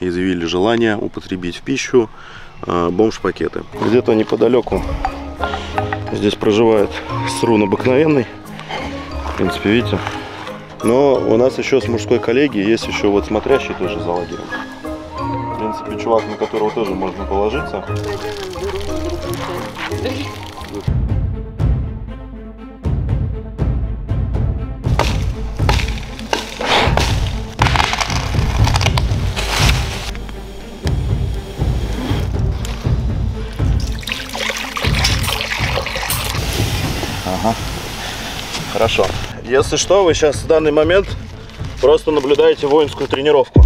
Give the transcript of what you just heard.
изъявили желание употребить в пищу бомж-пакеты. Где-то неподалеку здесь проживает срун обыкновенный. В принципе, видите. Но у нас еще с мужской коллегией есть еще вот смотрящий тоже за лагерем. В принципе, чувак, на которого тоже можно положиться. Ага. Хорошо. Если что, вы сейчас в данный момент просто наблюдаете воинскую тренировку.